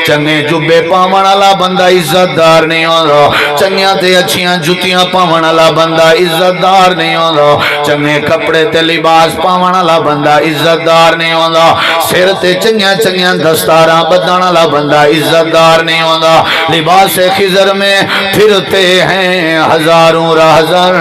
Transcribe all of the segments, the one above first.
چنگے جبے پاون والا بندہ عزت دار نہیں ہوندا، چنگیاں تے اچھیاں جتیاں پاون والا بندہ عزت دار نہیں ہوندا، چنگے کپڑے تے لباس پاون والا بندہ عزت دار نہیں ہوندا، سر تے چنگیاں چنگیاں دستاراں بدھن والا بندہ عزت دار نہیں ہوندا۔ لباس خضر میں پھرتے ہیں ہزاروں راہزر،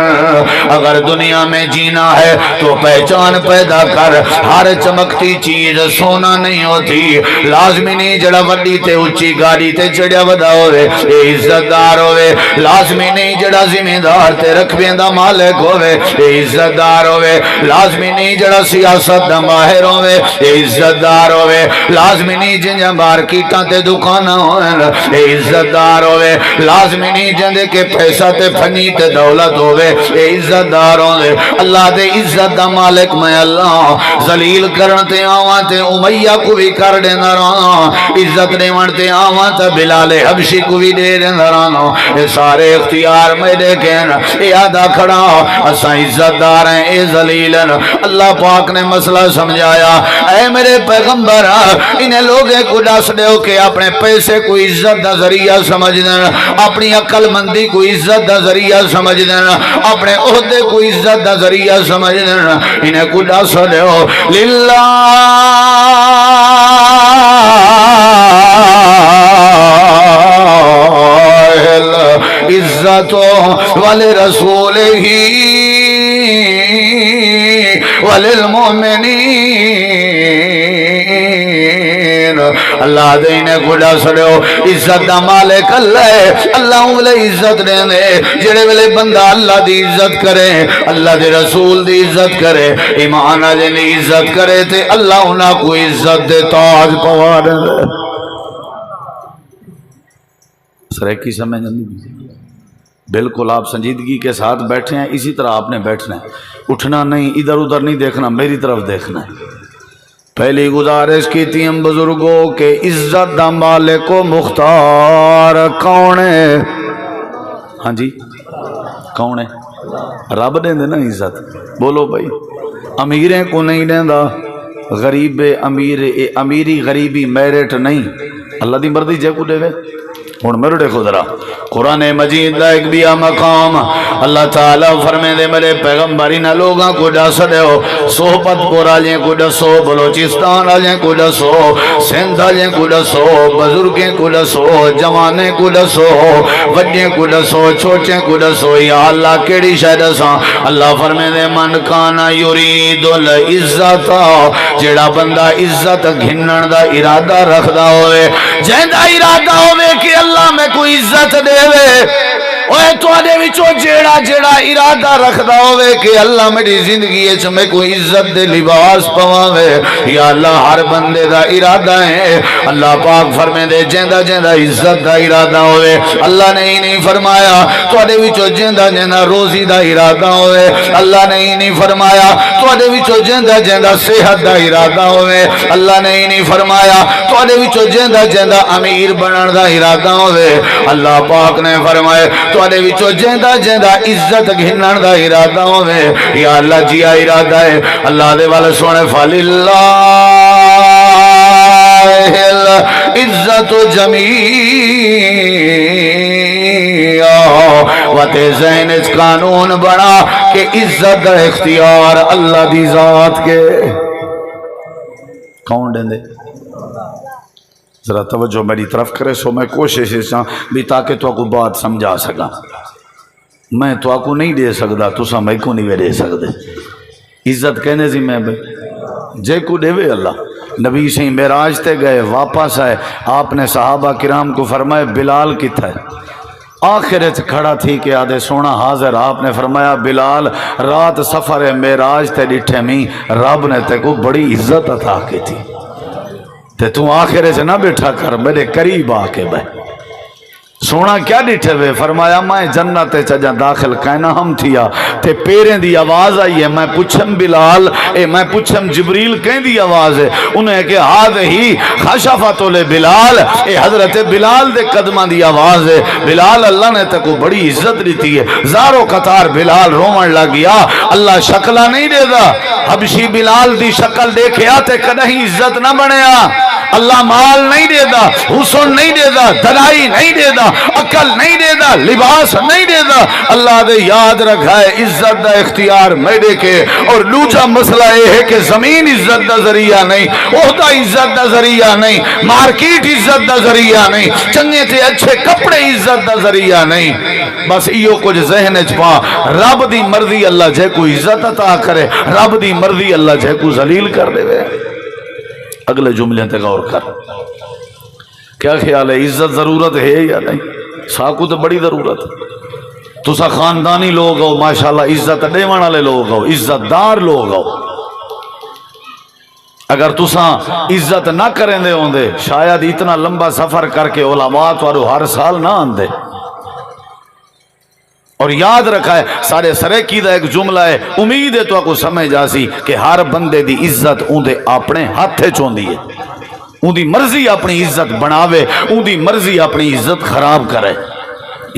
اگر دنیا میں جینا ہے تو پہچان پیدا کر، ہر چمکتی چیز سونا نہیں ہوتی، لازمی نہیں جڑا وڈی تے اچھی گاڑی تے چڑیا ودا ہوئے اے عزت دار ہوئے، لازمی نہیں جڑا زمیندار تے رقبیں دا مالک ہوئے اے عزت دار ہوئے، لازمی نہیں جڑا سیاست دا ماہر ہوئے اے عزت دار ہوئے، لازمی نہیں جنجا مارکیٹاں تے دکاناں ہوئے اے عزت دار ہوئے، لازمی نہیں جندے کے پیسہ تے فنی تے دولت ہوئے اے عزت دار ہوئے۔ اللہ دے عزت دا مالک میں اللہ، ذلیل کرن تے آواں تے امیہ کو بھی کر دینا رہا، عزت دیوان تے آواں تے بلال حبشی کو بھی دے دینا رہا، اے سارے اختیار میں دیکھیں اے آدھا کھڑا اساں عزت دار ہیں اے ذلیل۔ اللہ پاک نے مسئلہ سمجھایا، اے میرے پیغمبر انہیں لوگیں کو ڈس دیو کہ اپنے پیسے کو عزت دا ذریعہ سمجھ دینا، اپنی عقل مندی کو عزت دا ذریعہ سمجھ دینا، اپنے عہدے کو عزت دا ذریعہ سمجھ دینا، انہیں کو ڈس دیو للہ عزت ولرسولہ وللمؤمنین، اللہ دینے کو ڈس دیو عزت دا مالک اللہ ہے، اللہ انہوں عزت دینے جڑے ویلے بندہ اللہ دی عزت کرے، اللہ دی رسول دی عزت کرے، ایمان جن عزت کرے تے اللہ انہاں کو عزت دے تاج پوا دے۔ سریکی سمجھ نہیں، بالکل آپ سنجیدگی کے ساتھ بیٹھے ہیں، اسی طرح آپ نے بیٹھنا ہے، اٹھنا نہیں، ادھر ادھر نہیں دیکھنا، میری طرف دیکھنا ہے۔ پہلی گزارش کی تیم بزرگوں کے عزت دا مالک و مختار کون ہے؟ ہاں جی کون ہے؟ رب دیں دے نا عزت، بولو بھائی، امیریں کو نہیں دیں دا، غریب امیر، امیری غریبی میرٹ نہیں، اللہ دی مرضی جے کو دے گئے۔ ہن میرے دیکھو ذرا قرآن مجید دا ایک بیا مقام اللہ تعالیٰ فرمے دے میرے پیغمبری نہ لوگاں کو ڈس دیو، صحبت پور آلیں کو ڈسو، بلوچستان آلیں کو ڈسو، سندھ آلیں کو ڈسو، بزرگیں کو ڈسو، جوانے کو ڈسو، وڈیں کو ڈسو، چھوٹیں کو ڈسو، یا اللہ کیڑی شاید اساں؟ اللہ فرمے دے من کانا یرید العزت، جیڑا بندہ عزت گھنن دا ارادہ رکھدا ہوئے، جہندہ ارادہ ہوئے کہ اللہ میں کوئی عزت دے وے، اوے تو آدھے وچو جیڑا جیڑا ارادہ رکھدا ہوئے کہ اللہ میری زندگی ہے میں کوئی عزت دے لباس پواوے، یا اللہ ہر بندے دا ارادہ ہے، اللہ پاک فرمے دے جیندہ جیندہ عزت دا ارادہ ہوئے، اللہ نے ہی نہیں فرمایا تو آدھے وچو جیندہ جیندہ روزی دا ارادہ ہوئے، اللہ نے ہی نہیں فرمایا تو آدھے وچو جیندہ جیندہ صحت دا ارادہ ہوئے، اللہ نے ہی نہیں فرمایا تو آدھے وچو جیندہ جیندہ امیر بنن دا ارادہ ہوئے، اللہ پاک نے فرمائے تو آدھے وچو جیندہ جیندہ عزت گھنن دا ارادہ ہوئے، یا اللہ جیا ارادہ ہے، اللہ دے والے سونے فَلِلَّهِ العزت جمیعا، وتے ذہن اس قانون بنا کہ عزت دا اختیار اللہ دی ذات کے کون دیں دے؟ ذرا توجہ میری طرف کرے سو میں کوشش بھی تاکہ تو کو بات سمجھا سکا، میں تو کو نہیں دے سکتا، تو سا میں کو نہیں دے سکتے، عزت کہنے زی میں بے جے کو دے وے اللہ۔ نبی سے معراج تے گئے، واپس آئے، آپ نے صحابہ کرام کو فرمائے بلال کتھا ہے؟ آخرت کھڑا تھی کہ آدھے سونا حاضر، آپ نے فرمایا بلال رات سفر معراج تے ڈٹھے میں رب نے تے کو بڑی عزت عطا کی تھی، تے تو آخرے سے نہ بیٹھا کر میرے قریب آ کے بے، سونا کیا ڈٹھے وے؟ فرمایا میں جنت چجا داخل کہنا ہم تھیا تے پیریں دی آواز آئی ہے، میں پوچھم بلال میں پوچھم جبریل کہیں دی آواز ہے؟ انہیں کہ ہاتھ ہی خشفت بلال، حضرت بلال دے قدمہ دی آواز ہے۔ بلال اللہ نے تے کو بڑی عزت دیتی ہے، زاروں قطار بلال رومن لگ گیا۔ اللہ شکلہ نہیں دے دا، حبشی بلال دی شکل دیکھے آتے کدہیں عزت نہ بنیا۔ اللہ مال نہیں دے دا، حسن نہیں دے دا، دلائی نہیں دے دا، عقل نہیں دے دا، لباس نہیں دے دا۔ اللہ دے یاد رکھا ہے عزت دا اختیار میرے کے۔ اور دوسرا مسئلہ یہ ہے کہ زمین عزت دا ذریعہ نہیں، عہدہ عزت دا ذریعہ نہیں، مارکیٹ عزت دا ذریعہ نہیں، چنگے تھے اچھے کپڑے عزت دا ذریعہ نہیں۔ بس ایو کچھ ذہن چپا، رب دی مرضی اللہ جے کو عزت عطا کرے، رب دی مرضی اللہ جے کو ذلیل کر دے وے۔ اگلے جملے تے غور کر، کیا خیال ہے عزت ضرورت ہے یا نہیں؟ ساکو تو بڑی ضرورت ہے۔ تسا خاندانی لوگ ہو ماشاءاللہ، عزت دیوان والے لوگ ہو، عزت دار لوگ ہو۔ اگر تسا عزت نہ کریں دے ہوں دے شاید اتنا لمبا سفر کر کے علماء تو ہر سال نہ آندے۔ اور یاد رکھا ہے سارے سریکی دا ایک جملہ ہے، امید ہے تو آپ کو سمجھ آسی کہ ہر بندے دی عزت اون دے اپنے ہاتھے چوندی ہے، اون دی مرضی اپنی عزت بناوے، اون دی مرضی اپنی عزت خراب کرے۔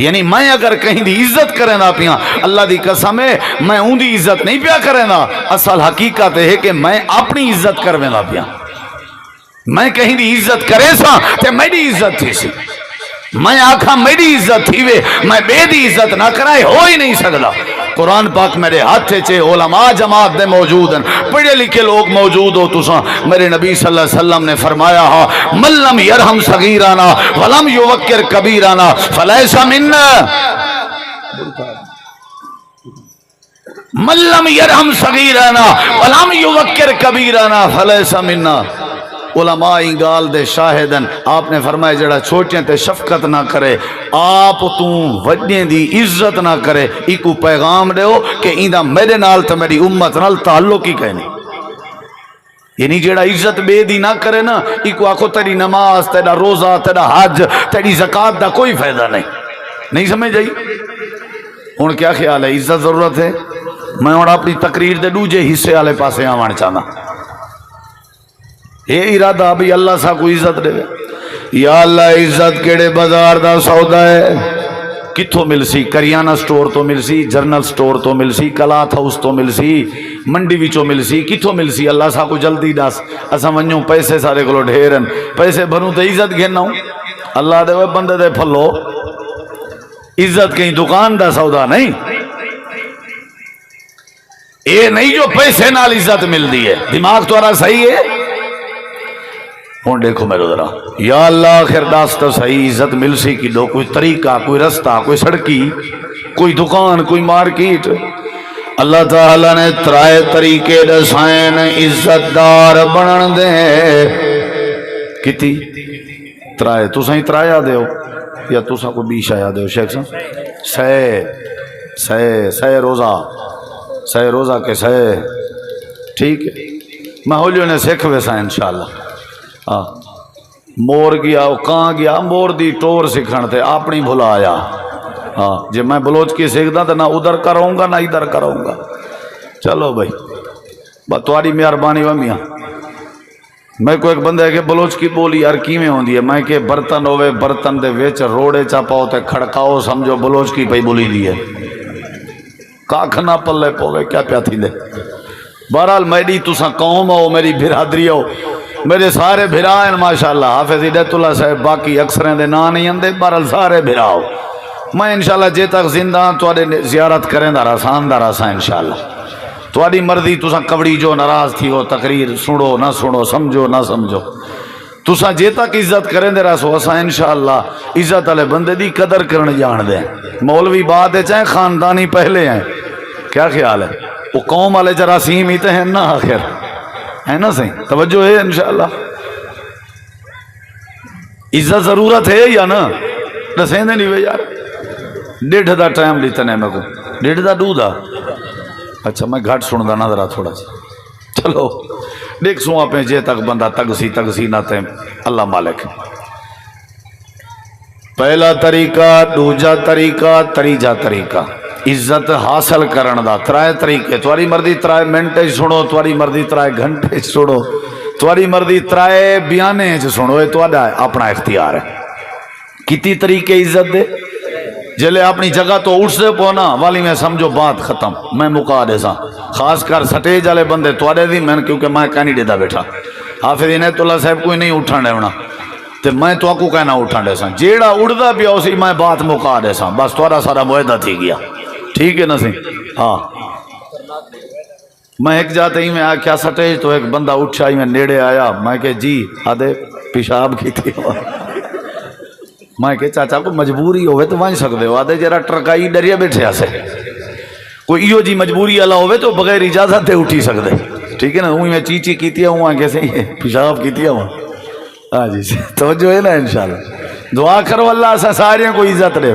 یعنی میں اگر کہیں دی عزت کریں نا پیاں، اللہ دی قسم ہے میں اون دی عزت نہیں پیا کریں نا، اصل حقیقت ہے کہ میں اپنی عزت کرویں نا پیاں۔ میں کہیں دی عزت کرے سا تے میری عزت تھی سی، میں آکھا میری عزت تھی وے، میں بے دی عزت نہ کرائے ہو ہی نہیں سکتا۔ قرآن پاک میرے ہاتھے چے علماء جماعت دے موجود ہیں، پڑھے لکھے لوگ موجود ہو تساں، میرے نبی صلی اللہ علیہ وسلم نے فرمایا ہا من لم یرحم صغیرانا ولم یوقر کبیرانا فلیس منا، من لم یرحم صغیرانا ولم یوقر کبیرانا فلیس منا۔ علماء گال دے شاہدن آپ نے فرمایا جڑا چھوٹیاں تے شفقت نہ کرے، آپ تو وڈیاں دی عزت نہ کرے، ایکو پیغام دے ہو کہ ایندہ میرے نال تے میری امت نال تعلق ہی کہنی۔ یعنی جڑا عزت بے دی نہ کرے نا، ایکو آکھو تیری نماز، تیرا روزہ، تیرا حج، تیری زکاة دا کوئی فائدہ نہیں سمجھ جائی۔ ہون کیا خیال ہے عزت ضرورت ہے؟ میں ہون اپنی تقریر دے دوجے حصے والے پاسے آوان چاہنا، اے ارادہ بھی اللہ سا کو عزت دے۔ یا اللہ عزت کیڑے بازار دا سودا ہے، کتھوں مل سی؟ کریانہ سٹور تو مل سی، جرنل سٹور تو مل سی، کلاتھ ہاؤس تو مل سی، منڈی وچوں مل سی، کتھوں مل سی؟ اللہ سا کو جلدی دس، اسا ونجوں پیسے سارے کولو ڈھیرن، پیسے بھروں تے عزت گھننا ہوں۔ اللہ دے وہ بندے دے پھلو، عزت کہیں دکان دا سودا نہیں، اے نہیں جو پیسے نال عزت مل دی ہے۔ دماغ تو ارا صحیح ہے؟ ہوں دیکھو میرے ذرا، یا اللہ آخر داست صحیح عزت مل سی کی دو، کوئی طریقہ، کوئی رستہ، کوئی سڑکی، کوئی دکان، کوئی مارکیٹ۔ اللہ تعالیٰ نے ترائے طریقے دسائن عزت دار بنن دے کتی ترائے، تو سہیں ترائے آدھے ہو یا تو سا کوئی بیش آیا دے ہو؟ شیخ صاحب سہ روزہ کے سہ، ٹھیک ہے میں ہولیوں نے سیکھ ویسا انشاءاللہ۔ مور گیا کہاں گیا، مور دی ٹور سکھن تھے اپنی بھلا آیا۔ جی میں بلوچ کی سیکھدا تو نہ ادھر کروں گا نہ ادھر کروں گا۔ چلو بھائی بس تھوڑی مہربانی و میاں۔ میں کو ایک بندہ ہے کہ بلوچ کی بولی یار کیویں ہوندی ہے؟ میں کہ برتن ہوئے، برتن دے وچ روڑے چا پاؤ تے کھڑکاؤ، سمجھو بلوچ کی پئی بولی دی ہے، کاکھ نہ پلے پوے کیا پیا تھی دے۔ بہرحال میری تساں قوم ہو، میری برادری ہو، میرے سارے بھرا ہیں ماشاءاللہ، حافظ ہدایت اللہ صاحب باقی اکثریں دے نا نہیں اندے، بہرحال سارے بھرا ہو۔ میں انشاءاللہ جے تک زندہ ہاں تواڈے زیارت کریں دا رسان دا رسان انشاءاللہ۔ تواڈی مرضی، تساں کبڑی جو ناراض تھی ہو، تقریر سنو نہ سنو، سمجھو نہ سمجھو، تساں جے تک عزت کریں دے رسو اساں انشاءاللہ عزت والے بندے دی قدر کرن جان دیں۔ مولوی بعد چاہے خاندانی پہلے ہیں، کیا خیال ہے؟ وہ قوم والے جراثیم ہی تے ہیں نا آخر، ہے نا صحیح؟ توجہ ہے انشاءاللہ۔ عزت ضرورت ہے یا نا؟ دسیں دے نہیں وے یار، 1.5 دا ٹائم لیتا نہیں میں کو، 1.5 دا 2 دا، اچھا میں گھٹ سن دا نا ذرا تھوڑا سا، چلو دیکھ سوں آپ جے تک بندہ تگسی نہ تے اللہ مالک۔ پہلا طریقہ، دوجا طریقہ، تریجا طریقہ عزت حاصل کرن دا ترائے طریقے، تھوڑی مرضی ترائے منٹے سنو، تھوڑی مرضی ترائے گھنٹے سنو، تھوڑی مرضی ترائے بیانے سنو، یہ تھوڑا اپنا اختیار ہے۔ کتی طریقے عزت دے جلے اپنی جگہ تو اٹھ سے پونا والی میں سمجھو بات ختم، میں مکا دے سا، خاص کر سٹیج والے بندے تھوڑے دی میں، کیونکہ میں کہیں نہیں دیتا بیٹھا، حافظ عنایت اللہ صاحب کوئی نہیں اٹھان ہونا تے میں تو کو کہنا اٹھان دے سا، جیڑا اڑدا پیا اسی میں بات مکا دے سا، بس تھوڑا سارا معاہدہ تھی گیا، ٹھیک ہے نا سی؟ ہاں میں ایک جاتے ہی میں آکھیا سٹیج تو ایک بندہ اٹھا ہی میں نیڑے آیا، میں کہ جی آدھے پیشاب کی تھی، میں کہ چاچا کو مجبوری ہوئے تو وہیں سکتے ہو، آدھے جرا ٹرکائی ڈریے بیٹھے آسے، کوئی ایو جی مجبوری والا ہوئے تو بغیر اجازت دے اٹھی سکتے، ٹھیک ہے نا؟ وہیں میں چیچی کیتی ہوں کیسے پیشاب کیتی ہوں، ہاں جی توجہ ہے نا؟ انشاءاللہ دعا کرو اللہ سے سارے کو عزت دے،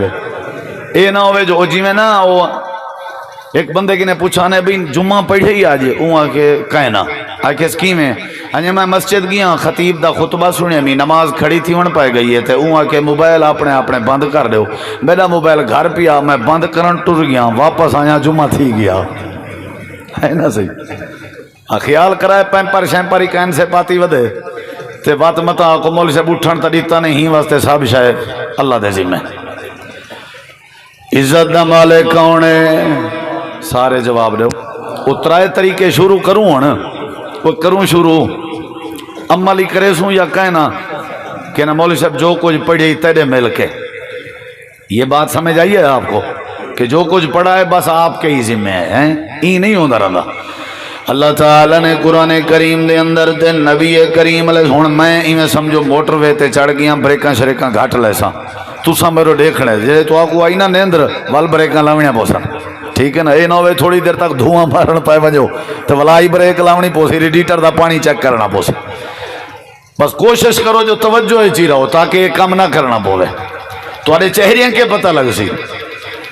اے نہ ہوئے جو جی میں نا وہ ایک بندے کی نے پوچھا نے بھی جمعہ پڑھے ہی آجے اوہاں کے کہنا آکے سکیم ہے، ہنجے میں مسجد گیا خطیب دا خطبہ سنے میں نماز کھڑی تھی ان پائے گئی ہے، اوہاں کے موبائل اپنے بند کر دو، میرا موبائل گھر پیا، میں بند کرن ٹر گیا، واپس آیا جمعہ تھی گیا، ہے نا صحیح؟ خیال کرائے پیمپر شیمپر ہی کہن سے پاتی ودے تے بات متا کو مول سے بوٹھن تا دیتا نہیں واسطے سب شاید اللہ دے ذمہ۔ عزت دا مالک کون ہے؟ سارے جواب دو۔ اترائے طریقے شروع کروں ہن، وہ کروں شروع عملی کرے سوں یا کہنا کہ نا مولوی صاحب جو کچھ پڑھے تیرے مل کے، یہ بات سمجھ آئیے آپ کو کہ جو کچھ پڑھا ہے بس آپ کے ہی ذمہ ہے، ای نہیں ہوتا رہا۔ اللہ تعالیٰ نے قرآن کریم دے اندر تے نبی کریم علیہ ہن میں ایویں سمجھو موٹر وے تے چڑھ گیا، بریکاں شریکاں گھٹ لے سا، تساں میرے دیکھنا جے تو آکو آئی نا نیندر وال بریکاں لاویاں پوسا، ٹھیک ہے نا؟ اے نہ ہوئے تھوڑی دیر تک دھواں مارن پائے وجو تو ولائی بریک لاونی پوسی، ریڈیٹر دا پانی چیک کرنا پوسی، بس کوشش کرو جو توجہ چی رہو تاکہ یہ کام نہ کرنا پوے، تھوڑے چہریاں کے پتہ لگ سی۔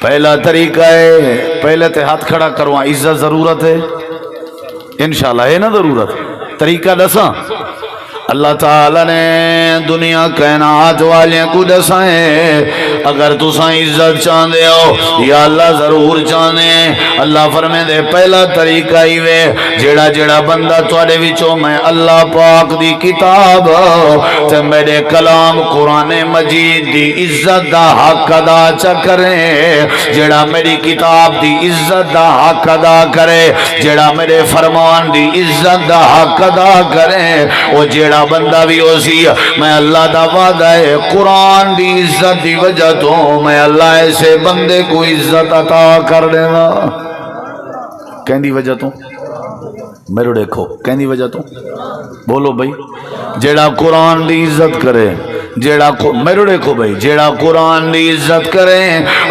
پہلا طریقہ ہے پہلے تے ہاتھ کھڑا کرو، عزت ضرورت ہے انشاءاللہ، ہے نا ضرورت؟ طریقہ دساں اللہ تعالیٰ نے دنیا کائنات والے کو دسا ہے، اگر تساں عزت چاہندے ہو یا اللہ ضرور چاہندے، اللہ فرمے دے پہلا طریقہ ہی وے جیڑا جیڑا بندہ تواڈے وچوں میں اللہ پاک دی کتاب تے میرے کلام قرآن مجید دی عزت دا حق ادا چا کرے، جیڑا میری کتاب دی عزت دا حق ادا کرے، جیڑا میرے فرمان دی عزت دا حق ادا کرے، وہ جیڑا بندہ بھی ہو سی میں اللہ دا وعدہ ہے قرآن دی عزت دی وجہ تو میں اللہ ایسے بندے کو عزت عطا کر دینا۔ کہیں دی وجہ تو میرے دیکھو، کہیں دی وجہ تو بولو بھائی، جیڑا قرآن دی عزت کرے، جیڑا میرے دیکھو بھائی، جیڑا قرآن دی عزت کرے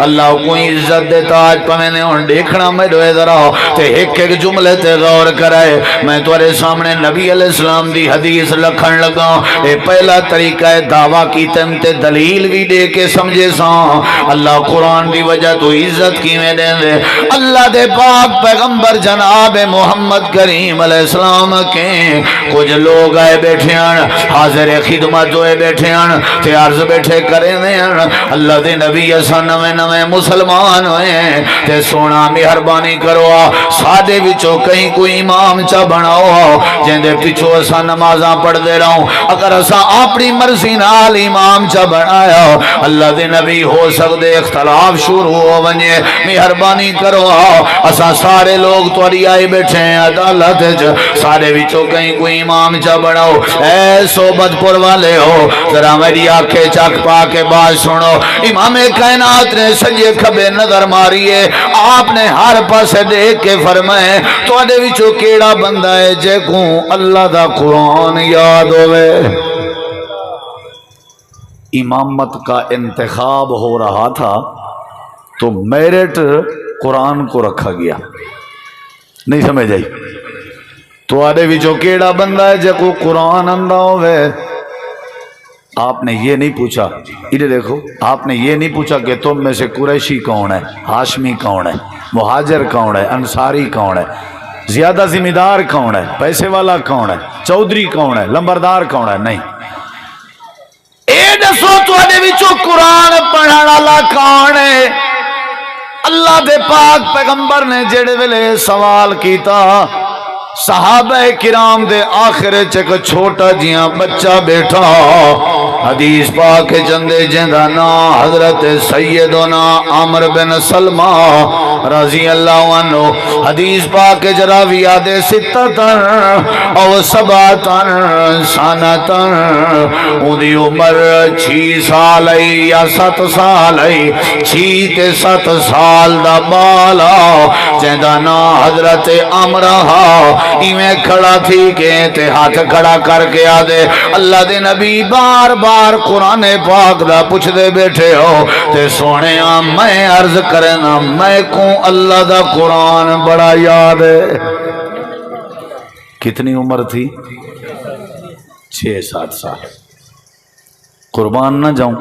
اللہ کو عزت دیتا۔ آج پہ نے ہن دیکھنا میرے ذرا تے ایک ایک جملے تے غور کرائے، میں تمہارے سامنے نبی علیہ السلام دی حدیث لکھن لگا، اے پہلا طریقہ ہے دعویٰ کی تم تے دلیل بھی دے کے سمجھے سا اللہ قرآن دی وجہ تو عزت کی میں دے دے۔ اللہ دے پاک پیغمبر جناب محمد کریم علیہ السلام کے کچھ لوگ آئے بیٹھے ہیں، حاضر خدمت ہوئے بیٹھے ہیں تے عرض بیٹھے کریں دے ہیں اللہ دے نبی ایسا نوے نوے مسلمان ہوئے تے سونا مہربانی کرو سادے بچو کہیں کوئی امام چا بناؤ جن دے پچھو ایسا نمازاں پڑھ دے رہا ہوں، اگر ایسا اپنی مرضی نال امام چا بنایا اللہ دے نبی ہو سکتے اختلاف شروع ہو ونجے، مہربانی کرو ایسا سارے لوگ توڑی آئے بیٹھے ہیں عدالت سارے بچو کہیں کوئی امام چا بناؤ۔ اے صحبت پور والے ہو ذرا میری آنکھیں چاک پا کے بات سنو، امام کائنات نے سجے کھبے نظر ماریے، آپ نے ہر پاس دیکھ کے فرمائے تواڈے وچوں کیڑا بندہ ہے جے کو اللہ دا قرآن یاد ہوئے۔ امامت کا انتخاب ہو رہا تھا تو میرٹ قرآن کو رکھا گیا، نہیں سمجھ آئی؟ تواڈے وچوں کیڑا بندہ ہے جے کو قرآن آندا ہوئے۔ آپ نے یہ نہیں پوچھا، ادھر دیکھو، آپ نے یہ نہیں پوچھا کہ تم میں سے قریشی کون ہے، ہاشمی کون ہے، مہاجر کون ہے، انصاری کون ہے، زیادہ ذمہ دار کون ہے، پیسے والا کون ہے، چودھری کون ہے، لمبردار کون ہے، نہیں، اے دسو تواڈے وچوں قرآن پڑھن والا کون ہے؟ اللہ دے پاک پیغمبر نے جڑے ویلے سوال کیتا، صحابہ کرام دے آخر چک چھوٹا جیاں بچہ بیٹھا، حدیث پاک جندے جندہ نا حضرت سیدنا عمر بن سلمہ رضی اللہ عنہ، حدیث پاک جراوی آدھے ستتن او سباتن سانتن، اودی عمر 6 سال یا 7 سال 6 تے 7 سال دا بالا جندہ نا حضرت عمرہ ایویں کھڑا تھی کہ تے ہاتھ کھڑا کر کے آدھے اللہ دے نبی بار بار قرآن پاک دا پوچھ دے بیٹھے ہو تے سونے میں عرض کرنا میں کو اللہ دا قرآن بڑا یاد ہے۔ کتنی عمر تھی؟ 6-7 سال۔ قربان نہ جاؤں،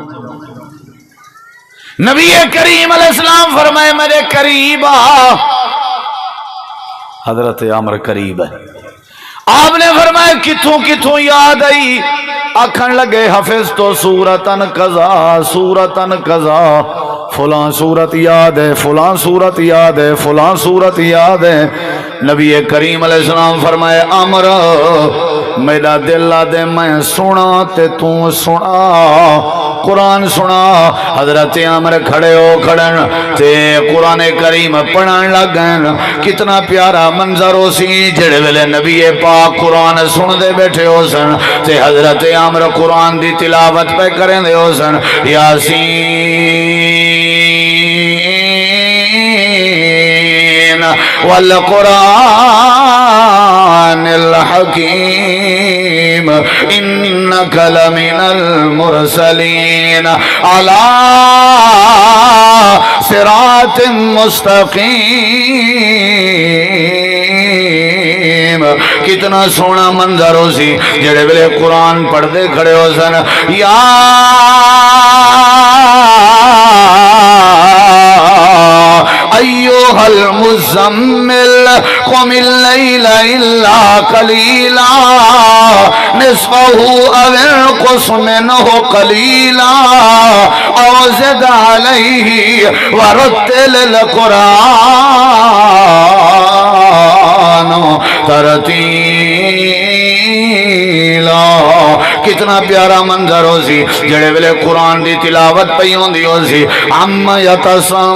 نبی کریم علیہ السلام فرمائے میرے قریب آ، حضرت عمر قریب ہے، آپ نے فرمایا کتھوں کتھوں یاد آئی؟ آکھن لگے حفظ تو سورتن قضا سورتن قضا، فلاں سورت یاد ہے، فلاں سورت یاد ہے، فلاں سورت یاد ہے۔ نبی کریم علیہ السلام فرمائے عمر میرا دل آدھے میں سنا تے تو سنا، قرآن سنا۔ حضرت عمر کھڑے ہو کھڑن تے قرآن کریم پڑھن لگن، کتنا پیارا منظر ہو سی جڑے ویلے نبی پاک قرآن سن دے بیٹھے ہو سن تے حضرت عمر قرآن دی تلاوت پہ کریں دے ہو سن، یاسین والقرآن الحکیم انک لمن المرسلین علی صراط مستقیم۔ کتنا سونا منظر ہو سی جڑے ویلے قرآن پڑھ دے کھڑے ہو سن، یا ایوہ المزمل قم اللیل الا قلیلا نصفہ او انقص منہ قلیلا او زد علیہ ورتل القرآن ترتیلا۔ کتنا پیارا منظر ہو سی جڑے ویلے قرآن دی تلاوت پئی ہوندی ہو سی، عم یتساءلون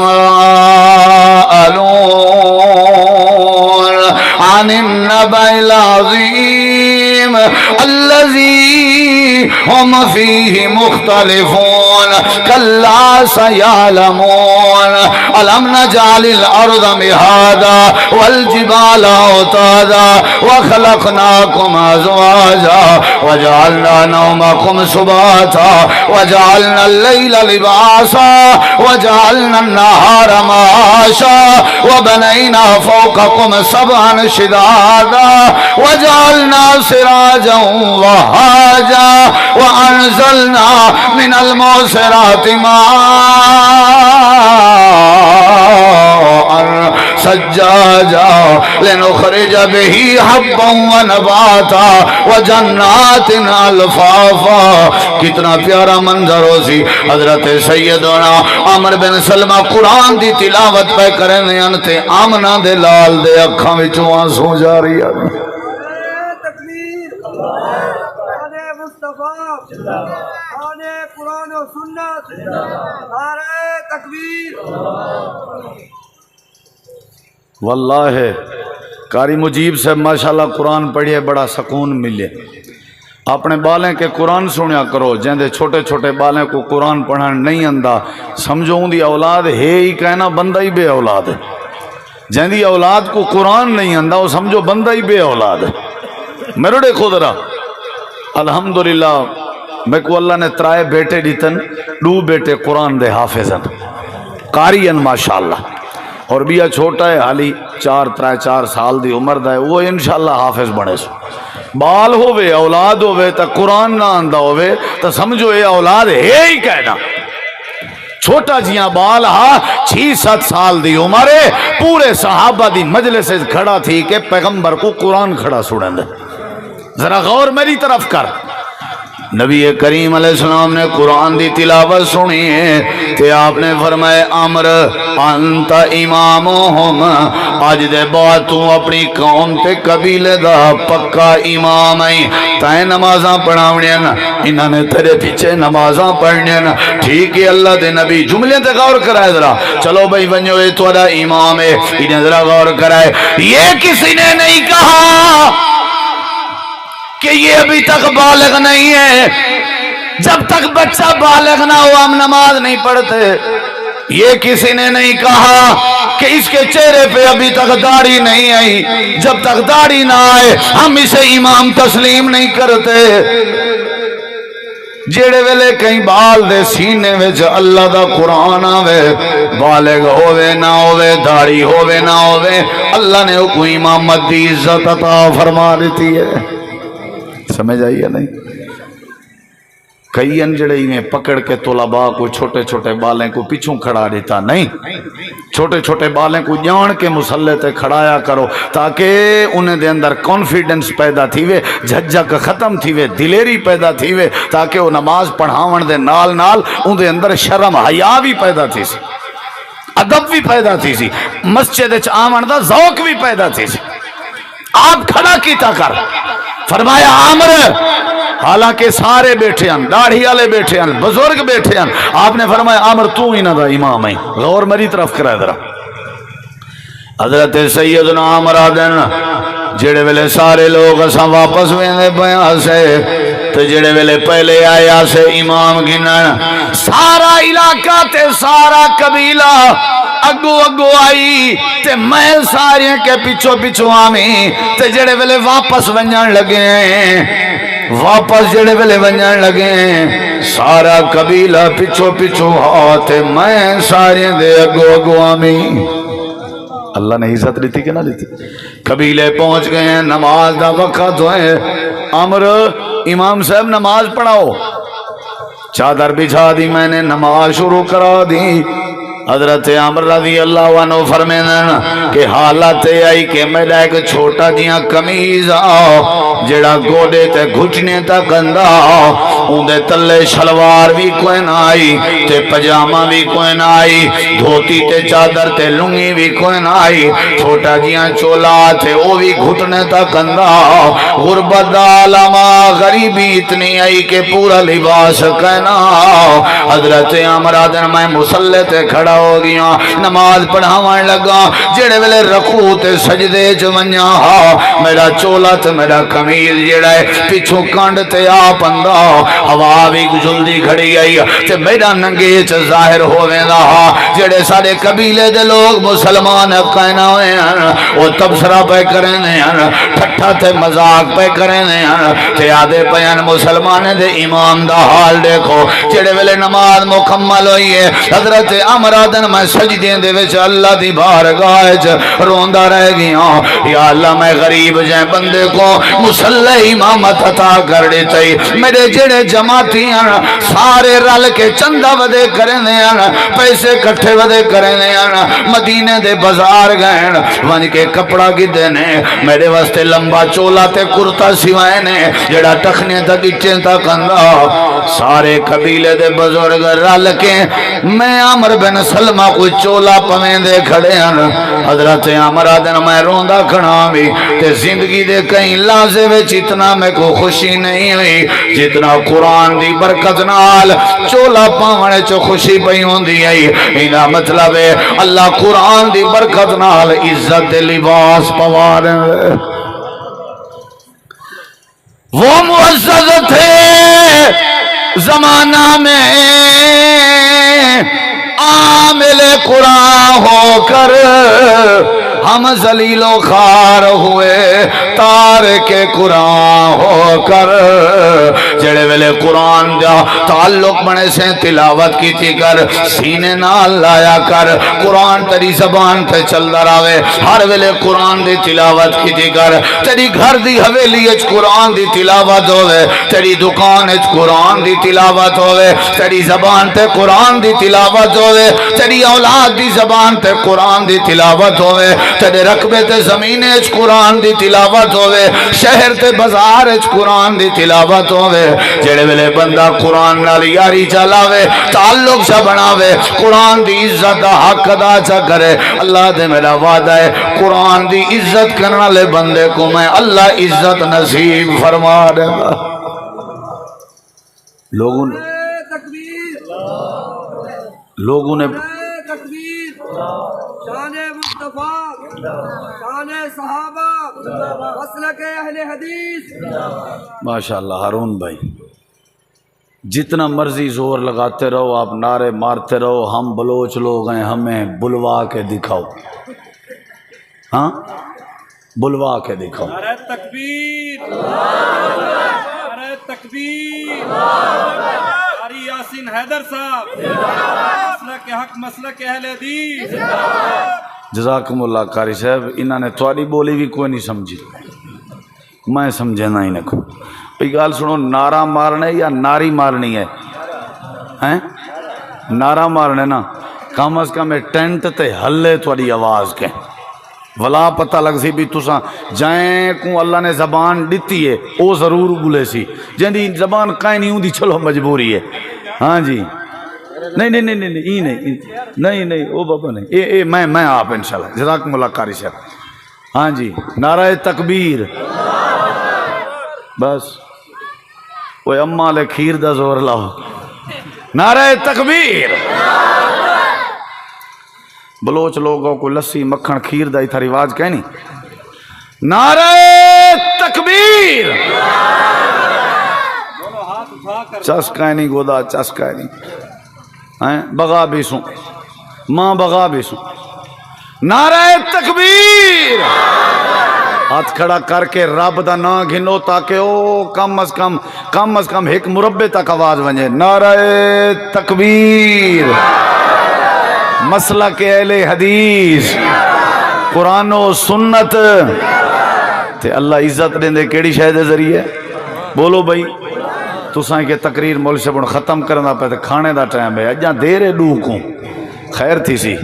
عن النبأ العظیم الذی ہم فیہ مختلفون کلا سیعلمون الم نجعل الارض مہادا والجبال اوتادا وخلقناکم ازواجا وجعلنا نومکم سباتا وجعلنا اللیل لباسا وجعلنا النہار معاشا وبنینا فوقکم سبعا شدادا وجعلنا سراجا وہاجا وانزلنا من المعصرات ماء سجاجا لنخرج به حبا ونباتا وجنات الفافا۔ کتنا پیارا منظر ہو سی حضرت سیدنا عمر بن سلمہ قرآن دی تلاوت پہ کرنے انتے آمنہ دے لال دے اکھاں وچوں آنسو جاری آنے۔ تکبیر، آنے مصطفیٰ، آنے قرآن و سنت، نعرہ تکبیر۔ واللہ قاری مجیب سے ماشاءاللہ قرآن پڑھیے بڑا سکون ملے۔ اپنے بالیں کے قرآن سنیا کرو، جہاں چھوٹے چھوٹے بالیں کو قرآن پڑھن نہیں آندا سمجھو ان دی اولاد ہے ہی کہنا بندہ ہی بے اولاد ہے۔ جہاں دی اولاد کو قرآن نہیں آندا وہ سمجھو بندہ ہی بے اولاد ہے۔ میرے دیکھو ذرا الحمدللہ میں کو اللہ نے 3 بیٹے دیتن، 2 بیٹے قرآن دے حافظن قارئن ماشاءاللہ، اور بیا چھوٹا ہے حالی 4 سال دی عمر دا ہے، وہ انشاءاللہ حافظ بنے سو۔ بال ہوئے اولاد ہوئے تا قرآن نہ آندہ ہوئے تا سمجھو اے اولاد ہے ہی کہنا۔ چھوٹا جیاں بال ہا 6-7 سال دی عمر ہے، پورے صحابہ دی مجلس سے کھڑا تھی کہ پیغمبر کو قرآن کھڑا سنیں دے۔ ذرا غور میری طرف کر، نبی کریم علیہ السلام نے قرآن دی تلاوت سنی ہے تے آپ نے فرمایا عمر انت امامہم، آج دے بعد تو اپنی قوم تے قبیلے دا پکا امام ہے، تائیں نمازاں پڑھاوڑیاں انہاں نے تیرے پیچھے نمازاں پڑھنیاں۔ ٹھیک ہے اللہ دے نبی جملے تے غور کرائے ذرا، چلو بھائی ونجو یہ تھوڑا امام ہے، انہیں ذرا غور کرائے، یہ کسی نے نہیں کہا کہ یہ ابھی تک بالغ نہیں ہے، جب تک بچہ بالغ نہ ہو ہم نماز نہیں پڑھتے۔ یہ کسی نے نہیں کہا کہ اس کے چہرے پہ ابھی تک داڑھی نہیں آئی، جب تک داڑھی نہ آئے ہم اسے امام تسلیم نہیں کرتے۔ جیڑے ویلے کہیں بال دے سینے وچ اللہ دا قرآن آوے، بالغ ہووے نہ ہووے، داڑھی ہووے نہ ہووے، اللہ نے کوئی امامت دی عزت عطا فرما دیتی ہے۔ سمجھ آئی ہے نہیں؟ کئی انجڑے میں پکڑ کے طلباء کو چھوٹے چھوٹے بالیں کو پیچھوں کھڑا دیتا نہیں، چھوٹے چھوٹے بالیں کو جان کے مسلح تے کھڑایا کرو تاکہ انہیں دے اندر کانفیڈنس پیدا تھی وے، جھجک ختم تھی وے، دلیری پیدا تھی وے، تاکہ وہ نماز پڑھاون دے نال نال ان دے اندر شرم حیا بھی پیدا تھی سی، ادب بھی پیدا تھی سی، مسجد وچ آون دا ذوق بھی پیدا تھی سی۔ آپ کھڑا کیتا کر، فرمایا عامر، حالانکہ سارے بیٹھے ہیں، داڑھی والے بیٹھے ہیں، بزرگ بیٹھے ہیں، آپ نے فرمایا عامر تو ہی نہ دا امام ہے۔ غور میری طرف کرا ذرا، حضرت سیدنا عامر آدن جڑے ویلے سارے لوگ اساں واپس ویندے پیاں سے تے جڑے ویلے پہلے آیا سے امام گنن، سارا علاقہ تے سارا قبیلہ اگو اگو آئی تے میں سارے کے پیچھو پیچھو آمی تے جڑے ویلے واپس ونجن لگے، واپس جڑے ویلے ونجن لگے سارا قبیلہ پیچھو پیچھو آتے میں سارے دے اگو اگو آمی۔ اللہ نے عزت لیتی کہ نہ لیتی؟ قبیلے پہنچ گئے ہیں، نماز دا وقت ہوئے، عمر امام صاحب نماز پڑھاؤ، چادر بچھا دی، میں نے نماز شروع کرا دی۔ حضرت عمر رضی اللہ عنہ فرمیدن کہ حالت آئی کہ میرا ایک چھوٹا جیاں قمیض جڑا گوڑے تے گھٹنے تک اندا، اندے تلے شلوار بھی کوئی نہ آئی تے پجامہ بھی کوئی نہ آئی، دھوتی تے چادر تے لنگی بھی کوئی نہ آئی، چھوٹا جیاں چولا تھے وہ بھی گھٹنے تک اندا، غربت عالمہ غریبی اتنی آئی کہ پورا لباس کہنا۔ حضرت عمر آدن میں مسلح تے کھڑا ہو گیا، نماز پڑھاوان لگا، جڑے ویلے رکوع تے سجدے چ ونجا میرا چولا تے میرا قمیض جڑا ہے پیچھوں کنڈ تے آ پندا، ہوا بھی جلدی کھڑی آئی تے میرا ننگے چ ظاہر ہوویندا، جڑے سارے قبیلے دے لوگ مسلمان کہنا ہوئے ہیں وہ تبصرہ پہ کرنے ہیں، ٹھٹھا تے مذاق پہ کرنے ہیں تے آدھے پیان مسلمان دے امام دا حال دیکھو۔ جڑے ویلے نماز مکمل ہوئی ہے، حضرت عمر آدن میں سجدے دے وچ اللہ دی بارگاہ وچ روندا رہ گیا، یا اللہ میں غریب جے بندے کو مسلح امامت عطا کر دیتی، میرے جڑے جماعتی ہیں سارے رل کے چندہ ودے کرنے ہیں، پیسے کٹھے ودے کرنے ہیں، مدینے دے بازار گئے ون کے کپڑا گدے نے میرے واسطے لمبا چولا تے کرتا سوائے نے جڑا ٹخنے تک اٹھیں تک اندا، سارے قبیلے دے بزرگ رل کے میں عمر بن سلمہ کو چولا پویں دے کھڑے ہیں۔ حضرت عمر آدن میں روندا کھڑا بھی تے زندگی دے کہیں لحظے وچ اتنا میں کو خوشی نہیں ہوئی جتنا قرآن دی برکت نال چولا پاونے چو خوشی پئی ہوندی ہے۔ اینا مطلب ہے اللہ قرآن دی برکت نال عزت دے لباس پوا رہے ہیں۔ وہ معزز تھے زمانہ میں عامل قرآن ہو کر، ہم ذلیل و خوار ہوئے تارک قرآن ہو کر، جڑے ویلے قرآن دا تعلق بنے سے تلاوت کی تھی کر، سینے نال لایا کر، قرآن تیری زبان تے چل دراوے، ہر ویلے قرآن دی تلاوت کی تھی کر، تیری گھر دی حویلی اچ قرآن دی تلاوت ہوئے، تیری دکان اچ قرآن دی تلاوت ہوئے، تیری زبان تے قرآن دی تلاوت ہوئے، تیری اولاد دی زبان تے قرآن دی تلاوت ہوئے، تیرے رقبے تے زمین اچ قرآن دی تلاوت ہوئے، شہر تے بازار اچ قرآن دی تلاوت ہوئے، جڑے ویلے بندہ قرآن نال یاری چلاوے تعلق چا بناوے قرآن دی عزت دا حق ادا چا کرے اللہ دے میرا وعدہ ہے قرآن دی عزت کرنے والے بندے کو میں اللہ عزت نصیب فرما دے گا لوگوں نے تکبیر شان مصطفیٰ شان صحابہ مسلک اہل حدیث ماشاءاللہ ہارون بھائی جتنا مرضی زور لگاتے رہو آپ نعرے مارتے رہو ہم بلوچ لوگ ہیں ہمیں بلوا کے دکھاؤ ہاں بلوا کے دکھاؤ نعرہ تکبیر نعرہ تکبیر قاری یاسین حیدر صاحب مسلک حق مسلک اہل حدیث جزاکم اللہ قاری صاحب انہوں نے تھوڑی بولی بھی کوئی نہیں سمجھی میں سمجھے نہ ہی نہ کو بھئی گال سنو نعرہ مارنے یا ناری مارنی ہے ہیں نعرہ مارنے نا کم از کم ٹینٹ تے ہلے تھوڑی آواز کے ولا پتہ لگ سی بھی تساں جائیں کو اللہ نے زبان دیتی ہے او ضرور بولے سی جہاں زبان کائیں نہیں ہوں دی چلو مجبوری ہے ہاں جی نہیں نہیں نہیں نہیں نہیں نہیں نہیں نہیں او بابا نہیں اے میں آپ انشاءاللہ جزاکم اللہ قاری صاحب ہاں جی نعرہ تکبیر بس وہ اماں لے کھیر دا زور لاؤ نعرہ تکبیر بلوچ لوگوں کو لسی مکھن کھیر دا تھا رواج کہیں نہیں نعرہ تکبیر چسکا نہیں گودا چسکا نہیں بغا بھی سوں ماں بغا بھی سوں نعرہ تکبیر ہاتھ کھڑا کر کے رب دا نا گھنو تاکہ او کم از کم ایک مربع تک آواز ونجے نعرہ تکبیر مسلک اہل حدیث قرآن و سنت تے اللہ عزت دیں دے کیڑی شاید ذریعے بولو بھائی تسائیں کہ تقریر مول شبن ختم کرنا پہ تے کھانے دا ٹائم ہے اجاں دیرے ڈوکوں خیر تھی سی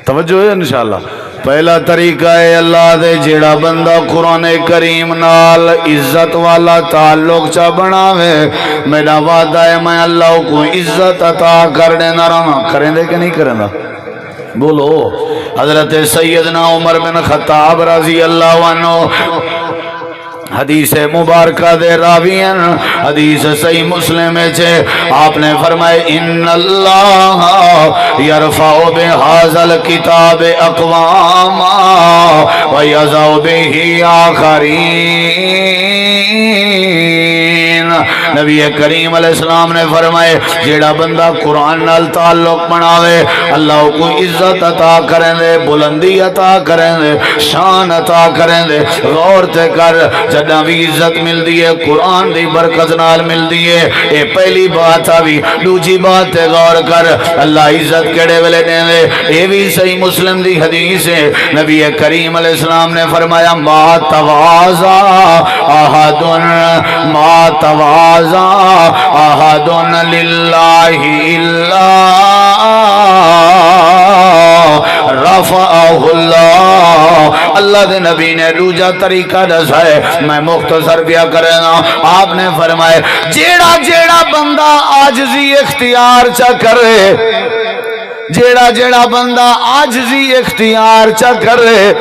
توجہ ہے انشاءاللہ پہلا طریقہ ہے اللہ دے جیڑا بندہ قرآن کریم نال عزت والا تعلق چا بناوے میرا وعدہ ہے میں اللہ کو عزت عطا کرنے نہ رہا کریں دے کہ نہیں کریں دا بولو حضرت سیدنا عمر بن خطاب رضی اللہ عنہ حدیث مبارکہ دے راوین حدیث صحیح مسلم چھے آپ نے فرمائے ان اللہ یرفع بہذا الکتاب اقواما ویضع بہ آخرین نبی کریم علیہ السلام نے فرمائے جیڑا بندہ قرآن نال تعلق بناوے اللہ کو عزت عطا کریں دے بلندی عطا کریں دے شان عطا کریں دے غور تے کر جدہ بھی عزت مل دیئے قرآن دی برکت نال مل دیئے اے پہلی بات آوی دوجی بات تے غور کر اللہ عزت کڑے ویلے دیں دے اے بھی صحیح مسلم دی حدیث ہے نبی کریم علیہ السلام نے فرمایا ما توازا احدن ما توازا احدن للہ الا رفعہ اللہ اللہ دے نبی نے دوجا طریقہ دسا ہے میں مختصر بیا کرنا آپ نے فرمائے جیڑا بندہ عاجزی اختیار چا کرے جیڑا بندہ عاجزی اختیار چا کرے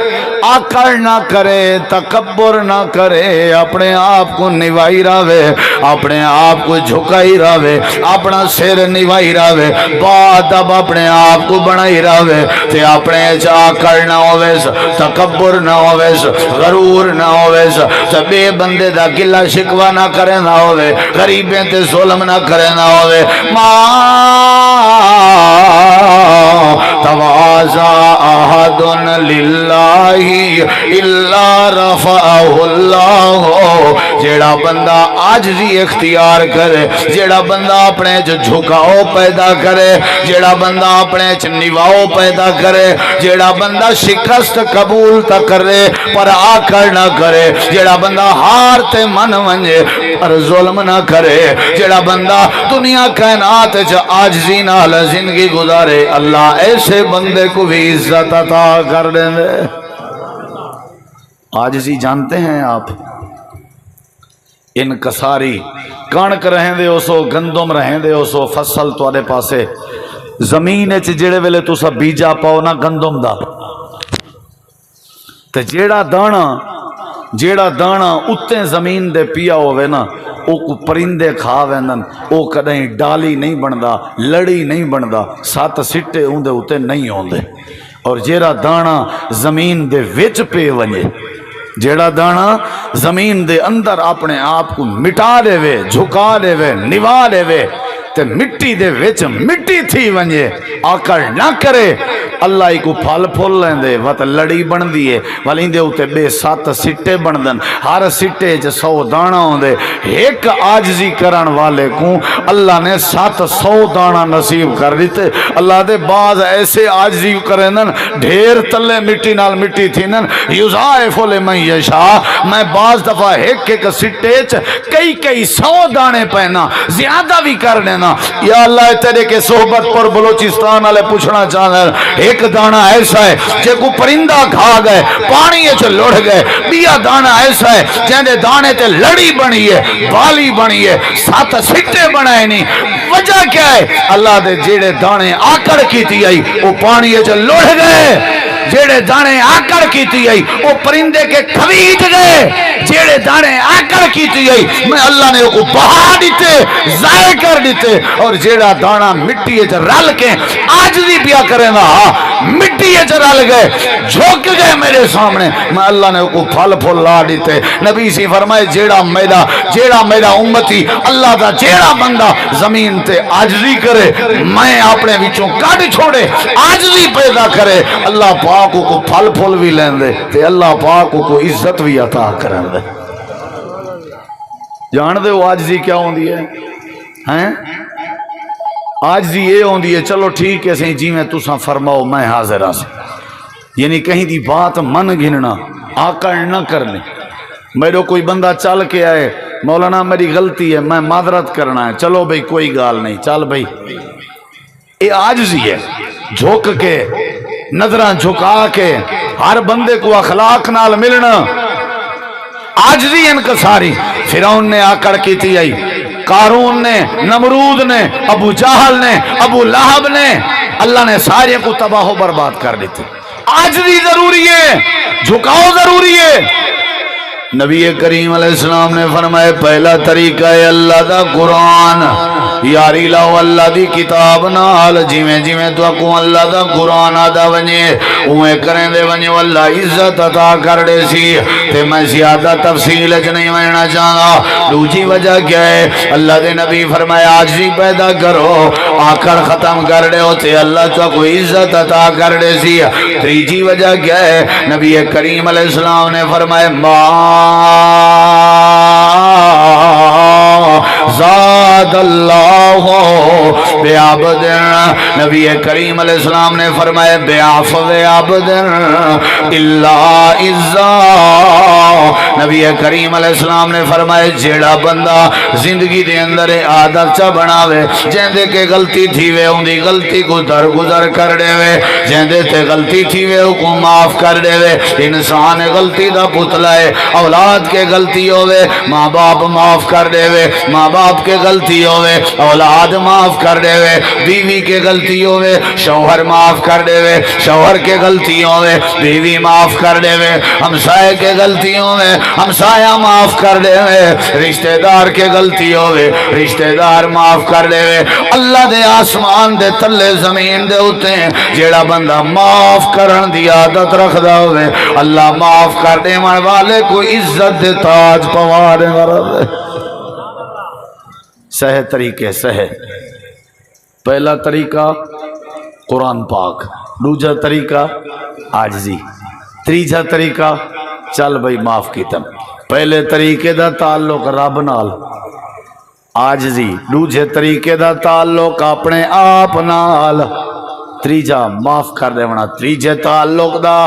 آکڑ نہ کرے تکبر نہ کرے اپنے آپ کو نوائی راوے اپنے آپ کو جھکائی راوے اپنا سر نوائی راوے بات اب اپنے آپ کو بنائی راوے تے اپنے چا آکڑ نہ ہوویس تکبر نہ ہوویس غرور نہ ہوویس تے بے بندے دا گلہ شکوہ نہ کرے نہ ہووے غریبیں تے ظلم نہ کرے نہ ہووے توازا احد للہ الا رفعہ اللہ جیڑا بندہ عاجزی اختیار کرے جیڑا بندہ اپنے چ جھکاؤ پیدا کرے جیڑا بندہ اپنے چ نواؤ پیدا کرے جیڑا بندہ شکست قبول تا کرے پر آکڑ نہ کرے جیڑا بندہ ہار تے من ونجے پر ظلم نہ کرے جیڑا بندہ دنیا کائنات چ عاجزی نال زندگی گزارے اللہ ایسے بندے کو بھی عزت عطا کر دیں دے عاجزی جانتے ہیں آپ انکساری کਣک رہندے ہو سو گندم رہندے ہو سو فصل تواڈے پاسے زمین وچ جڑے ویلے تسا بیجا پاؤ نا گندم دا تے جیڑا دانا اتنے زمین دے پیا ہوئے نا او کو پرندے کھا ویندن او کدیں ڈالی نہیں بندا لڑی نہیں بندا 7 سٹے اون دے اتے نہیں ہوندے اور جیڑا دانا زمین دے وچ پے ونجے جیڑا دانا زمین دے اندر اپنے آپ کو مٹا دے وے جھکا دے وے نوا دے وے تے مٹی دے وچ مٹی تھی ونجے آکڑ نہ کرے اللہ ہی کو پھل پھول لیندے وت لڑی بن دیے ولیندے ہوتے بے 7 سٹے بندن ہر سٹے 100 دانا ہوندے ایک عاجزی کرن والے کو اللہ نے 700 دانا نصیب کر دیتے اللہ دے بعض ایسے عاجزی کرنن ڈھیر تلے مٹی نال مٹی تھینن یضاعف لمن یشاء میں بعض دفعہ ایک سٹے کئی 100 دانے پہنا زیادہ بھی کر دینا یا اللہ تیرے کے صحبت پر بلوچستان والے پوچھنا چاہتے ہیں ایک دانا ایسا ہے جے کو پرندہ کھا گئے پانی چ لڑ گئے بیا دانا ایسا ہے جہاں دانے تے لڑی بنی ہے بالی بنی ہے 7 سٹے بنائے نہیں وجہ کیا ہے اللہ دے جیڑے دانے آکڑ کیتی آئی وہ پانی چ لڑ گئے جیڑے دانے آکڑ کیتی آئی وہ پرندے کے کھویٹ گئے جیڑے دانے آکڑ کیتی آئی میں اللہ نے کو بہا دیتے ضائع کر دیتے اور جیڑا دانا مٹی رل کے آج بھی پیا کرے نا مٹی رل گئے جھوک گئے میرے سامنے میں اللہ نے کو پھل پھول لا دیتے نبی سی فرمائے جیڑا میرا امتی اللہ دا جیڑا بندہ زمین تے عاجزی کرے میں اپنے وچوں کڈ چھوڑے عاجزی پیدا کرے اللہ پاک کو پھل پھول بھی لین دے تے اللہ پاک کو عزت بھی عطا کرن دے جان دے وہ عاجزی کیا ہوندی ہے ہیں عاجزی یہ ہوندی ہے چلو ٹھیک ہے صحیح جی میں تساں فرماؤ میں حاضر ہاں یعنی کہیں دی بات من گننا آکڑ نہ کرنے میرے کوئی بندہ چل کے آئے مولانا میری غلطی ہے میں معذرت کرنا ہے چلو بھئی کوئی گال نہیں چل بھئی یہ عاجزی ہے جھوک کے نظران جھکا کے ہر بندے کو اخلاق نال ملنا عاجزی انکساری فرعون نے آکڑ کی تھی آئی قارون نے نمرود نے ابو جہل نے ابو لہب نے اللہ نے سارے کو تباہ و برباد کر دیتے عاجزی ضروری ہے جھکاؤ ضروری ہے نبی کریم علیہ السلام نے فرمائے پہلا طریقہ ہے اللہ دا قرآن یاری لاؤ اللہ دی کتاب نال جویں تو کو اللہ دا قرآن آدھا ونجے اویں کریں دے ونجے واللہ عزت عطا کر دے سی تے میں زیادہ تفصیل اچ نہیں ماننا چاہتا دوسری وجہ کیا ہے اللہ دے نبی فرمایا عاجزی پیدا کرو آکڑ ختم کر دے تے اللہ تو کو عزت عطا کر دے سی تیسری وجہ کیا ہے نبی کریم علیہ السلام نے فرمایا زاد اللہ بعبد نبی کریم علیہ السلام نے فرمایا بعفو عبد الا عزا نبی کریم علیہ السلام نے فرمایا جیڑا بندہ زندگی دے اندر عادت چا بناوے جیندے کے غلطی تھی وے ان دی غلطی کو درگزر کر دے وے جیندے تے غلطی تھی وے کو معاف کر دے وے انسان غلطی دا پتلا ہے اولاد کے غلطی ہوئے ماں باپ معاف کر دے وے ماں باپ کے غلطی ہوئے اولاد معاف کر دے وے بیوی کے غلطی ہوئے شوہر معاف کر دے وے شوہر کے غلطی ہوئے بیوی معاف کر دے وے ہمسائے کے غلطی ہوئے ہمسایہ معاف کر دے وے رشتہ دار کے غلطی ہوئے رشتہ دار معاف کر دے وے اللہ دے آسمان دے تلے زمین دے ہوتے ہیں جیڑا بندہ معاف کرن دی عادت رکھ دا ہوئے اللہ معاف کر دے من والے کو عزت دے تاج پوارے مرد سہ طریقے سہ پہلا طریقہ قرآن پاک دوسرا طریقہ عاجزی تیسرا طریقہ چل بھئی معاف کیتم پہلے طریقے دا تعلق رب نال عاجزی دوسرے طریقے دا تعلق اپنے آپ نال تیجا معاف کر دے ونا تیجے تعلق دا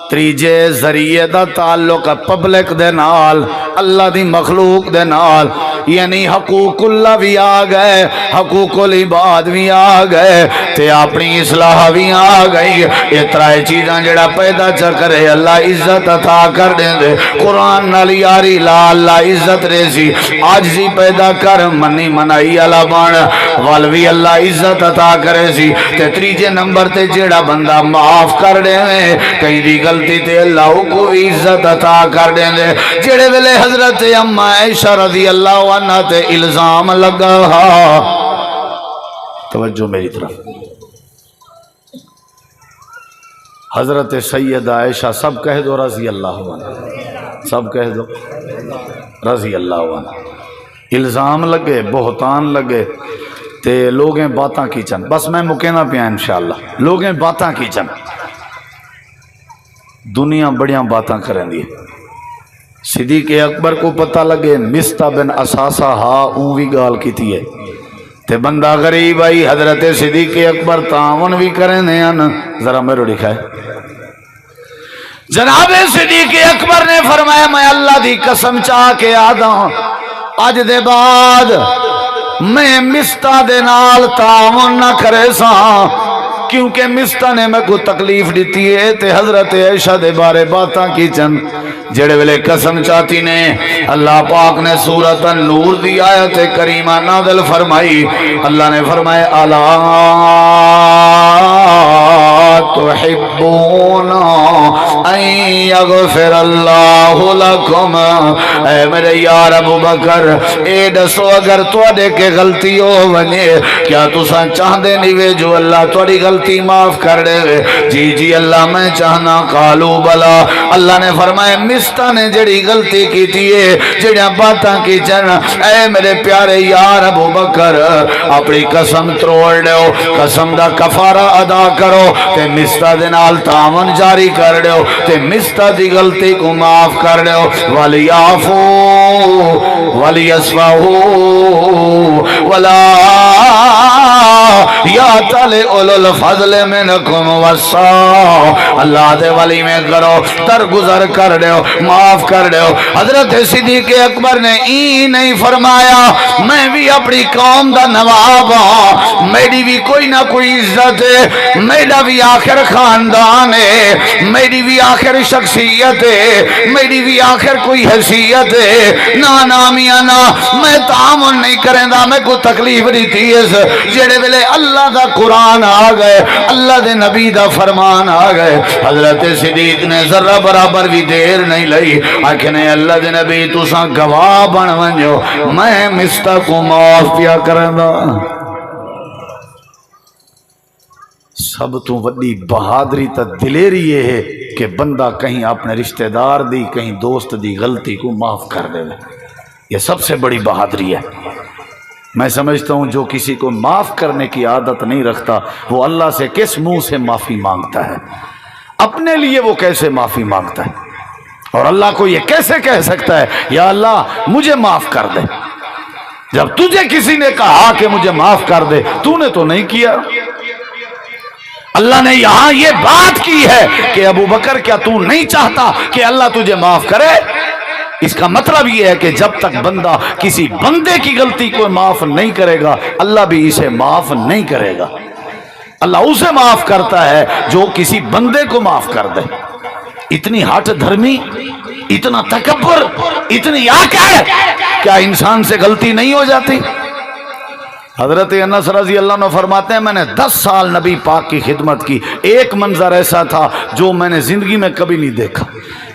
تیجے ذریعے دا تعلق پبلک دے نال اللہ دی مخلوق دے نال یعنی حقوقullah بھی آ گئے, حقوقul عباد بھی آ گئے, تے اپنی اصلاح بھی آ گئی. یہ ترائے چیزاں جڑا پیدا چا کرے اللہ عزت عطا کر دیں دے. قرآن نال یاری لا اللہ عزت ریسی, عاجزی پیدا کر, منی منائی اللہ بان والوی اللہ عزت عطا کرے سی. تے تیجے نمبر تے جڑا بندہ معاف کر دے کہیں دی غلطی تے اللہ کو عزت عطا کر دیں دے. جڑے ویلے حضرت اما عائشہ رضی اللہ عنہ تے الزام لگا, توجہ میری طرف, حضرت سیدہ عائشہ سب کہہ دو رضی اللہ عنہ, سب کہہ دو رضی اللہ عنہ. الزام لگے, بہتان لگے, تے لوگیں باتاں کی چن, بس میں مکینا پیا انشاءاللہ. لوگیں باتاں کی چن, دنیا بڑیاں باتاں کریں دی. صدیق اکبر کو پتہ لگے مستہ بن اساسہ ہاں اون بھی گال کی تھی ہے, تے بندہ غریب آئی. حضرت صدیق اکبر تعاون بھی کریں دے نا, ذرا میرے لکھا ہے. جناب صدیق اکبر نے فرمایا میں اللہ دی قسم چاہ کے آدھا اج دے بعد میں مستہ دے نال تعاون نہ کرے سا, کیونکہ مستہ نے میں کو تکلیف دیتی ہے. تے حضرت عائشہ دے بارے باتاں کی چند جڑے ویلے قسم چاہتی نے اللہ پاک نے سورۃ النور دی آیت کریمہ نازل فرمائی. اللہ نے فرمایا الا تحبون ان یغفر اللہ لکم, اے میرے یار ابو بکر اے دسو اگر تواڈے کے غلطی ہو ونجے کیا تساں چاہندے نہیں وے جو اللہ تواڈی غلطی معاف کر دے وے؟ جی جی اللہ میں چاہنا. قالوا بلا, اللہ نے فرمایا مستہ نے جڑی غلطی کی تھی جڑیاں باتاں کی چن, اے میرے پیارے یار ابو بکر اپنی قسم تروڑ دیو, قسم دا کفارہ ادا کرو, تے مستہ دے نال تعاون جاری کر دیو, تے مستہ دی غلطی کو معاف کر دیو. وَلِيَعْفُوا وَلِيَصْفَحُوا وَلَا يَأْتَلِ أُولُو الْفَضْلِ مِنْكُمْ وَالسَّعَةِ, اللہ دے ولی میں کرو, درگزر کر دیو, معاف کر دیو. حضرت صدیق اکبر نے نہیں فرمایا میں بھی اپنی قوم دا نواب ہوں, میری بھی کوئی نہ کوئی عزت ہے, میرا بھی آخر خاندان ہے, میری بھی آخر شخصیت ہے, میری بھی آخر کوئی حیثیت ہے. نا میاں نا, میں تعاون نہیں کریں دا, میں کو تکلیف دیتی ہے. جڑے ویلے اللہ دا قرآن آ گئے, اللہ دے نبی دا فرمان آ گئے, حضرت صدیق نے ذرہ برابر بھی دیر نہیں لئی, آکھنے اللہ دے نبی تساں گواہ بن ونجو میں مستہ کو معاف پیا کریں دا. سب تو وڈی بہادری تا دلیری یہ ہے کہ بندہ کہیں اپنے رشتہ دار دی کہیں دوست دی غلطی کو معاف کر دے. یہ سب سے بڑی بہادری ہے. میں سمجھتا ہوں جو کسی کو معاف کرنے کی عادت نہیں رکھتا وہ اللہ سے کس منہ سے معافی مانگتا ہے, اپنے لیے وہ کیسے معافی مانگتا ہے, اور اللہ کو یہ کیسے کہہ سکتا ہے یا اللہ مجھے معاف کر دے, جب تجھے کسی نے کہا کہ مجھے معاف کر دے تو نے تو نہیں کیا. اللہ نے یہاں یہ بات کی ہے کہ ابو بکر کیا تو نہیں چاہتا کہ اللہ تجھے معاف کرے؟ اس کا مطلب یہ ہے کہ جب تک بندہ کسی بندے کی غلطی کو معاف نہیں کرے گا اللہ بھی اسے معاف نہیں کرے گا. اللہ اسے معاف کرتا ہے جو کسی بندے کو معاف کر دے. اتنی ہٹ دھرمی, اتنا تکبر, اتنی آکڑ, کیا انسان سے غلطی نہیں ہو جاتی؟ حضرت انس رضی اللہ عنہ فرماتے ہیں میں نے 10 سال نبی پاک کی خدمت کی, ایک منظر ایسا تھا جو میں نے زندگی میں کبھی نہیں دیکھا.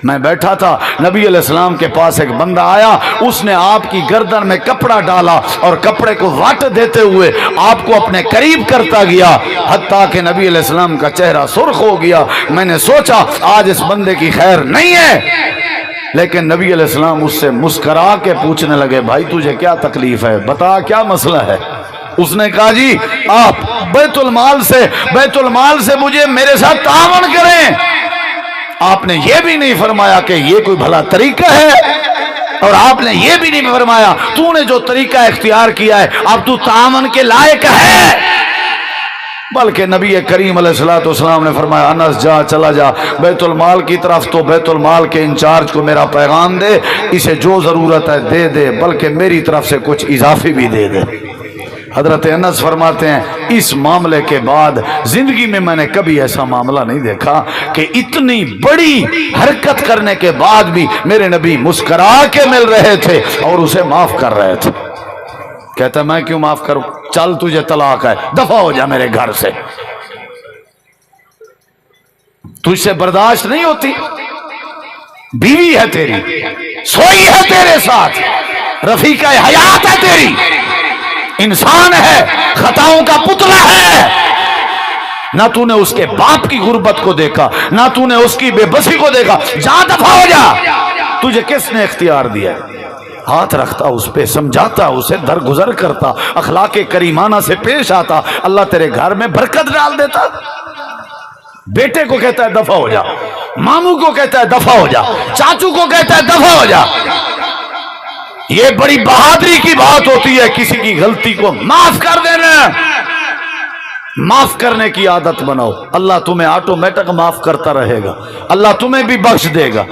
میں بیٹھا تھا, نبی علیہ السلام کے پاس ایک بندہ آیا, اس نے آپ کی گردن میں کپڑا ڈالا اور کپڑے کو واٹ دیتے ہوئے آپ کو اپنے قریب کرتا گیا حتیٰ کہ نبی علیہ السلام کا چہرہ سرخ ہو گیا. میں نے سوچا آج اس بندے کی خیر نہیں ہے, لیکن نبی علیہ السلام اس سے مسکرا کے پوچھنے لگے بھائی تجھے کیا تکلیف ہے, بتا کیا مسئلہ ہے. اس نے کہا جی آپ بیت المال سے مجھے میرے ساتھ تعاون کریں. آپ نے یہ بھی نہیں فرمایا کہ یہ کوئی بھلا طریقہ ہے, اور آپ نے یہ بھی نہیں فرمایا تو نے جو طریقہ اختیار کیا ہے اب تو تعاون کے لائق ہے. بلکہ نبی کریم علیہ الصلوۃ والسلام نے فرمایا انس جا چلا جا بیت المال کی طرف، تو بیت المال کے انچارج کو میرا پیغام دے، اسے جو ضرورت ہے دے دے، بلکہ میری طرف سے کچھ اضافی بھی دے دے۔ حضرت انس فرماتے ہیں اس معاملے کے بعد زندگی میں میں نے کبھی ایسا معاملہ نہیں دیکھا کہ اتنی بڑی حرکت کرنے کے بعد بھی میرے نبی مسکرا کے مل رہے تھے اور اسے معاف کر رہے تھے۔ کہتا ہے میں کیوں معاف کروں، چل تجھے طلاق ہے، دفع ہو جا میرے گھر سے، تجھ سے برداشت نہیں ہوتی، بیوی ہے تیری، سوئی ہے تیرے ساتھ، رفیقہ حیات ہے تیری، انسان ہے، خطاؤں کا پتلا ہے، نہ تو نے اس کے باپ کی غربت کو دیکھا، نہ تو نے اس کی بے بسی کو دیکھا، جا دفع ہو جا۔ تجھے کس نے اختیار دیا؟ ہاتھ رکھتا اس پہ، سمجھاتا، اسے درگزر کرتا، اخلاق کریمانہ سے پیش آتا، اللہ تیرے گھر میں برکت ڈال دیتا۔ بیٹے کو کہتا ہے دفع ہو جا، ماموں کو کہتا ہے دفع ہو جا، چاچو کو کہتا ہے دفع ہو جا۔ یہ بڑی بہادری کی بات ہوتی ہے کسی کی غلطی کو معاف کر دینا۔ معاف کرنے کی عادت بناؤ، اللہ تمہیں آٹومیٹک معاف کرتا رہے گا، اللہ تمہیں بھی بخش دے گا۔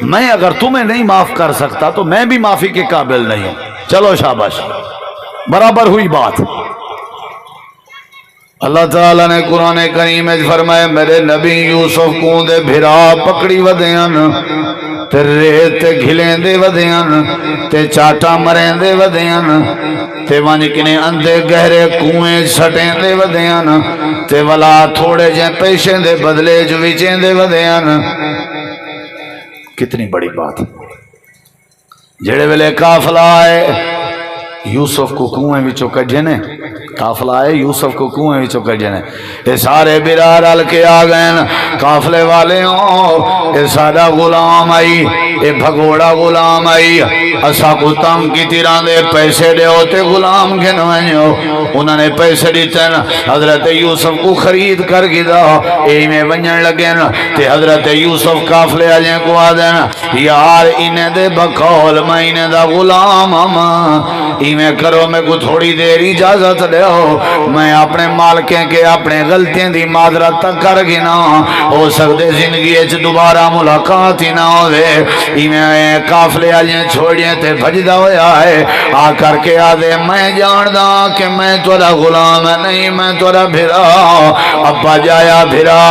میں اگر تمہیں نہیں معاف کر سکتا تو میں بھی معافی کے قابل نہیں ہوں۔ چلو شاباش، برابر ہوئی بات۔ اللہ تعالیٰ نے قرآن کریم میں فرمایا میرے نبی یوسف کو دے بھرا پکڑی ودیاں تے ریت گھلیں دے ودیاں تے چاٹا مریں دے ودیاں تے ونج کنے اندے گہرے کنویں سٹیں دے ودیاں تے ولا تھوڑے جے پیشیں دے بدلے جو وچیں دے ودیاں۔ کتنی بڑی بات۔ جڑے ویلے قافلہ آئے یوسف کو کنویں وچوں کڈھے نے، قافلہ آئے یوسف کو کنویں وچوں کڈھے نے، اے سارے برار رل کے آ گئے قافلے والے ہوں، اے سارا غلام آئی، اے بھگوڑا غلام آئی، اسا کو تم کی تیران دے پیسے دے ہوتے غلام کے نوائیوں، انہوں نے پیسے دیتے نا، حضرت یوسف کو خرید کر گدا، اے میں ونجن لگے نا، تے حضرت یوسف قافلے آجیں کو آدھیں یار انہیں دے بکول میں انہیں دا غلام میں کرو میں کو تھوڑی دیر اجازت دے ہو، میں اپنے مالکیں کے اپنے غلطیں دی معذرت تک کر گنا، ہو سکتے زندگی اچھ دوبارہ ملاقات ہی نہ ہوئے۔ میں قافلے آجیں چھوڑیے تے بھجدہ ہویا ہے، آ کر کے آدھے میں جاندہ کہ میں تورا غلام نہیں، میں تورا بھرا، ابا جایا بھرا،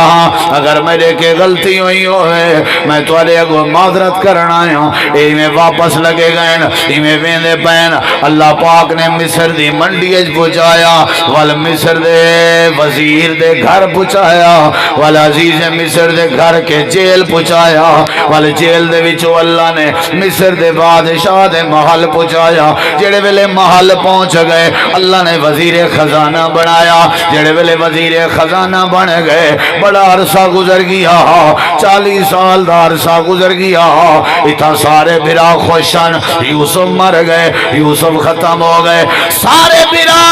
اگر میرے کے غلطی ہوئی ہوئے میں تورے کو معذرت کرنا ہوں۔ اے میں واپس لگے گئے، اے میں ویندے پین، اللہ پاک نے مصر دی منڈی اج پہنچایا، وال مصر دے وزیر دے گھر پہنچایا، وال عزیز مصر دے گھر کے جیل پہنچایا، وال جیل دے وچوں اللہ نے مصر دے بادشاہ دے محل پہنچایا۔ جڑے ویلے محل پہنچ گئے اللہ نے وزیر خزانہ بنایا، جڑے ویلے وزیر خزانہ بن گئے بڑا عرصہ گزر گیا، 40 سال دا عرصہ گزر گیا، اتنا سارے بھرا خوشن، یوسف مر گئے، یوسف ختم ہو گئے، سارے بھرا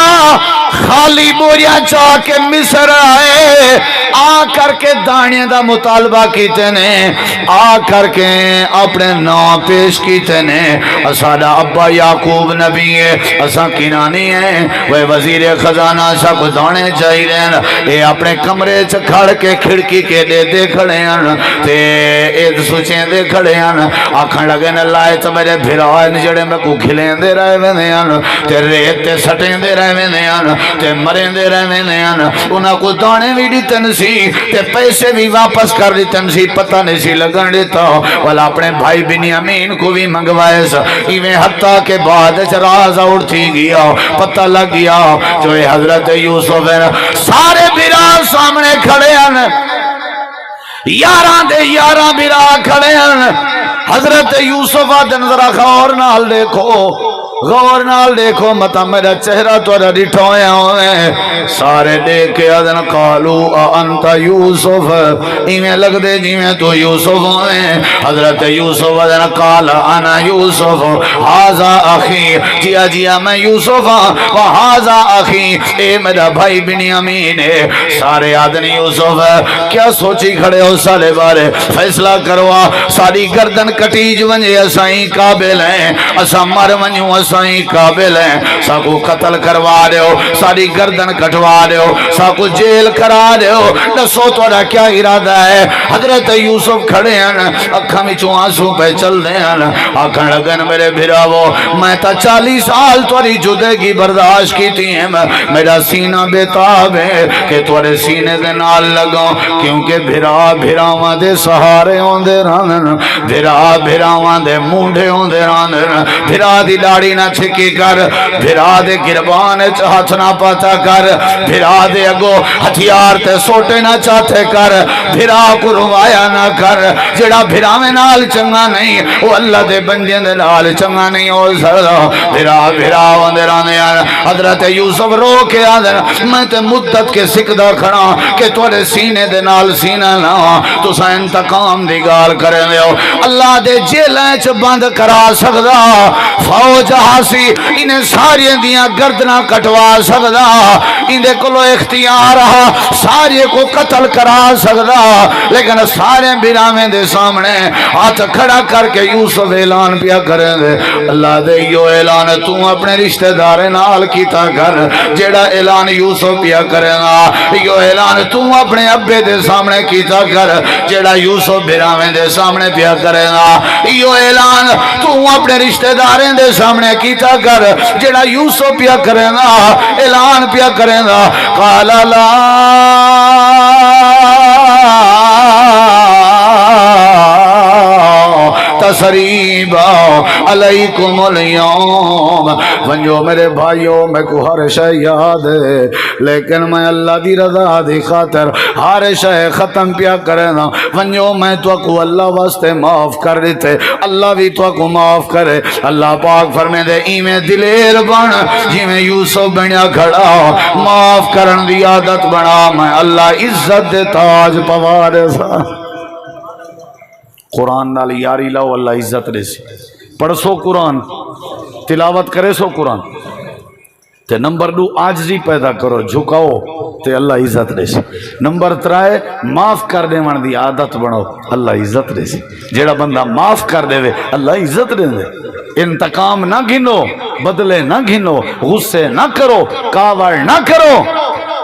خالی بوریاں چاہ کے مصر آئے، آ کر کے دانے دا مطالبہ کیتے نے، آ کر کے اپنے نام پیش کیتے نے، اساڑا ابا یعقوب نبی ہے، اسا کنانی ہیں، وہ وزیر خزانہ اسا کو دانے چاہی رہن، اے اپنے کمرے سے کھڑ کے کھڑکی کے دے کھڑے ہیں، تے اید سوچیں دے کھڑے ہیں، آکھن لگے نا لائے تو میرے بھرائن جڑے میں کو کھلیں دے رہے ویندے ہیں، تے ریت تے سٹیں دے رہے ویندے ہیں، تے مریں دے رہے ویندے ہیں، انہاں کو دانے بھی دیتن سی، تے پیسے بھی واپس کر دیتن سی، پتہ نہیں سی لگن دیتا، والا اپنے بھائی بنیامین کو بھی منگوائے سا، ایویں حتیٰ کے بعد راز اڑتی گیا، پتہ لگ گیا جو حضرت یوسف ہے، سارے برا سامنے کھڑے ہیں، یاران دے یاران برا کھڑے ہیں، حضرت یوسف آدن ذرا غور نال دیکھو، غور نال دیکھو، متا میرا چہرہ تو ڈٹھو ہوئے، سارے دیکھ کے آدن قالو انت یوسف، ایمیں لگ دے جی میں تو یوسف ہوئے، حضرت یوسف آدن قال انا یوسف حاضا اخی، جیا جیا میں یوسف ہوں حاضا اخی، اے میرا بھائی بنیامین ہے، سارے آدن یوسف کیا سوچی کھڑے ہو سارے بارے، فیصلہ کروا، ساری گردن کٹیج ونجے اسائیں قابل ہیں، اسا مر ونجوں، اسا سائیں قابل ہیں ساکو قتل کروا رہے ہو ساری گردن کٹوا رہے ہو ساکو جیل کرا رہے ہو دسو تھوڑا کیا ارادہ ہے حضرت یوسف کھڑے ہیں اکھاں وچوں آنسو پہ چل رہے ہیں آکھن لگن میرے بھراو میں تا 40 سال تھوڑی جدگی برداشت کیتی ہیں میرا سینہ بےتاب ہے کہ تھوڑے سینے دے نال لگاؤ کیونکہ بھراواں دے سہارے ہوندے رہن بھراواں دے مونڈے ہوندے رہن بھرا دی داڑھی نہ چھکی کر بھرا دے گربان ہاتھ نہ پاتا کر بھرا دے اگو ہتھیار تے سوٹے نہ چاہتے کر بھرا کو روایا نہ کر جڑا بھراویں نال چنگا نہیں وہ اللہ دے بندیاں دے نال چنگا نہیں ہو سکدا بھرا ہوندے رہن حضرت یوسف رو کے آدھر میں تے مدت کے سکدا کھڑا کہ تھوڑے سینے دے نال سینہ نہ تساں انتقام دی گال کرے ہو اللہ دے جیلیں چ بند کرا سکدا فوج ہاسی انہیں ساری دیاں گردنا کٹوا سکدا اندے کلو اختیار سارے کو قتل کرا سکدا لیکن سارے بھراویں دے سامنے ہاتھ کھڑا کر کے یوسف اعلان پیا کریں دے اللہ دے یو اعلان تو اپنے رشتہ دار نال کیتا کر جیڑا اعلان یوسف پیا کرے گا یو اعلان تو اپنے ابے دے سامنے کیتا کر جیڑا یوسف بھراویں دے سامنے پیا کرے گا یو اعلان تو اپنے رشتہ داریں دے سامنے کیتا کر جیڑا یوسف پیا کرے گا اعلان پیا کرے گا قال لا تسریبا علیکم اليوم ونجو میرے بھائیوں میں کو ہر شے یاد ہے لیکن میں اللہ دی رضا دی خاطر ہر شے ختم پیا کرنا ونجو میں تو کو اللہ واسطے معاف کر دیتے اللہ بھی تو کو معاف کرے اللہ پاک فرمے دے ایویں دلیر بن جویں یوسف بنیا کھڑا معاف کرن دی عادت بنا میں اللہ عزت دے تاج پوا دے سا قرآن نال یاری لاؤ اللہ عزت دے سی پڑھ سو قرآن تلاوت کرے سو قرآن تے نمبر 2 آجزی پیدا کرو جھکاؤ تے اللہ عزت دے سی نمبر 3 معاف کر دے من دی عادت بنو اللہ عزت دے سی جیڑا بندہ معاف کر دے وے اللہ عزت دے دے انتقام نہ گھنو بدلے نہ گھنو غصے نہ کرو کاوڑ نہ کرو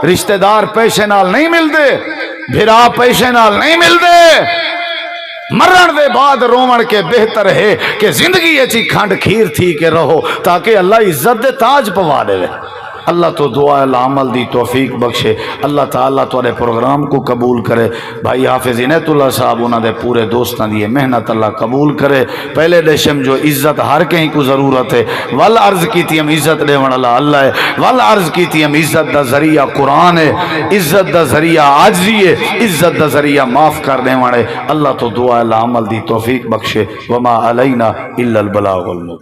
رشتہ دار پیشے نال نہیں مل دے بھرا پیشے نال نہیں مل دے مرن دے بعد رومن کے بہتر ہے کہ زندگی اچھی کھنڈ کھیر تھی کہ رہو تاکہ اللہ عزت دے تاج پوا دے اللہ تو دعا العمل دی توفیق بخشے اللہ تعالیٰ تورے پروگرام کو قبول کرے بھائی حافظ عنایت اللہ صاحب انہوں نے پورے دوستان دیئے محنت اللہ قبول کرے پہلے دیشم جو عزت ہر کہیں کو ضرورت ہے والعرض کی تھی ہم عزت دے ون اللہ ہے والعرض کی تھی ہم عزت دا ذریعہ قرآن ہے عزت دا ذریعہ عاجزی ہے عزت دا ذریعہ معاف کر دے ون اللہ تو دعا العمل دی توفیق بخشے وما علینا الا البلاغ المبین